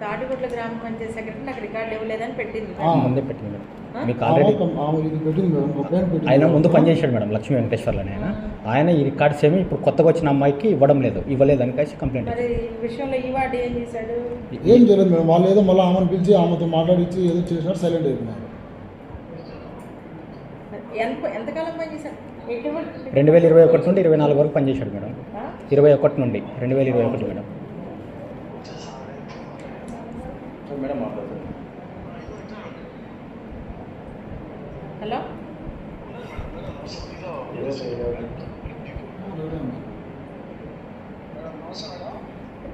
తాటిగుట్ల గ్రామ పంచాయతీ సెక్రటరీ నాకు రికార్డు ఇవ్వలేదని పెట్టింది. ముందే పెట్టింది మేడం. మీకు ఆల్రెడీ ఆయన ముందు పనిచేశాడు మేడం, లక్ష్మీ వెంకటేశ్వర్లు అని ఆయన ఈ రికార్డ్స్ ఏమి ఇప్పుడు కొత్తగా వచ్చిన అమ్మాయికి ఇవ్వలేదని కలిసి కంప్లైంట్. మరి ఈ విషయంలో ఈ వాడు ఏం చేశాడు? ఏం చేయలేదు మేడం. వాళ్ళు ఏదో మళ్ళీ ఆమెను పిలిచి ఆమెతో మాట్లాడించి ఏదో చేసినారు, సైలెంట్ అయిపోయినారు. ఎంతకాలం పనిచేశాడు? 2021 నుండి 24 వరకు పనిచేశాడు మేడం. 21 నుండి 2021 మేడం. హలో,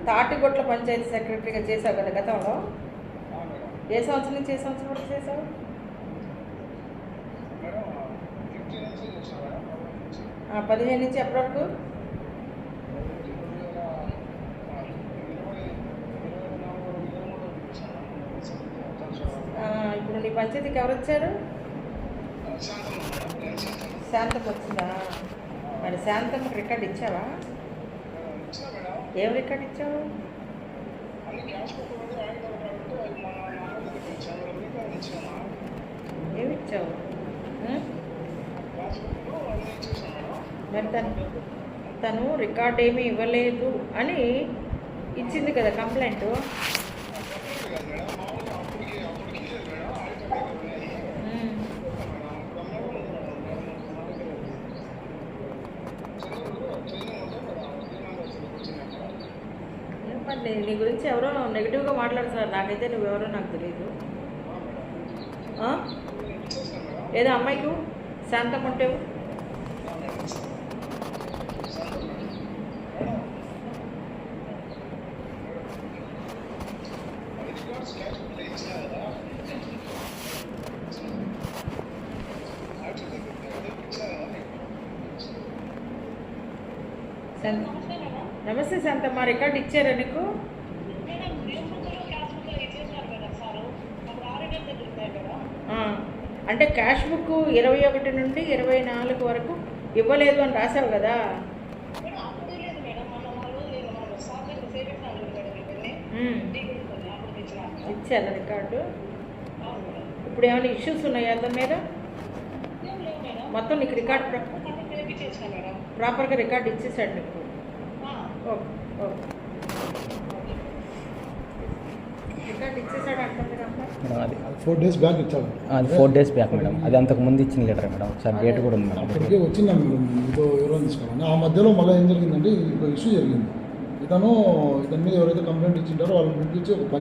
తాటిగుట్ల పంచాయతీ సెక్రటరీగా చేసావు కదా గతంలో? ఏ సంవత్సరం నుంచి ఏ సంవత్సరం వరకు చేసావు? 15 నుంచి ఎప్పటి వరకు? ఇప్పుడు నీ పంచాయతీకి ఎవరు వచ్చారు? శాంతమ్మ వచ్చిందా? మరి శాంతమ్మకి రికార్డు ఇచ్చావా? ఏం రికార్డు ఇచ్చావు? ఏమి ఇచ్చావు? మరి తను రికార్డు ఏమీ ఇవ్వలేదు అని ఇచ్చింది కదా కంప్లైంట్. నీ గురించి ఎవరో నెగిటివ్గా మాట్లాడుతున్నారు. నాకైతే నువ్వెవరో నాకు తెలియదు. ఏదో అమ్మాయికి శాంతం ఉంటావు. నమస్తే శాంతమ్మ, రికార్డు ఇచ్చారా నీకు? అంటే క్యాష్ బుక్ 21 నుండి 24 వరకు ఇవ్వలేదు అని రాసావు కదా? ఇచ్చారా రికార్డు? ఇప్పుడు ఏమైనా ఇష్యూస్ ఉన్నాయా దాని మీద? మొత్తం నీకు రికార్డు ప్రాపర్గా రికార్డు ఇచ్చేసాడు నీకు? ఓకే ఓకే, రికార్డు ఇచ్చేసాడు అంటుంది మేడం. అది 4 days బ్యాక్ ఇచ్చాడు. అది 4 days బ్యాక్ మేడం. అది అంతకు ముందు ఇచ్చిన లెటర్ మేడం. ఒకసారి డేట్ కూడా ఉంది మేడం. ఇప్పటికే వచ్చిందా మేడం? ఇదో ఎవరైనా తీసుకోవాలి. ఆ మధ్యలో మళ్ళీ ఏం జరిగిందంటే ఇంకో ఇష్యూ జరిగింది. ఇతని మీద ఎవరైతే కంప్లైంట్ ఇచ్చింటారో వాళ్ళని పిలిపించి ఒక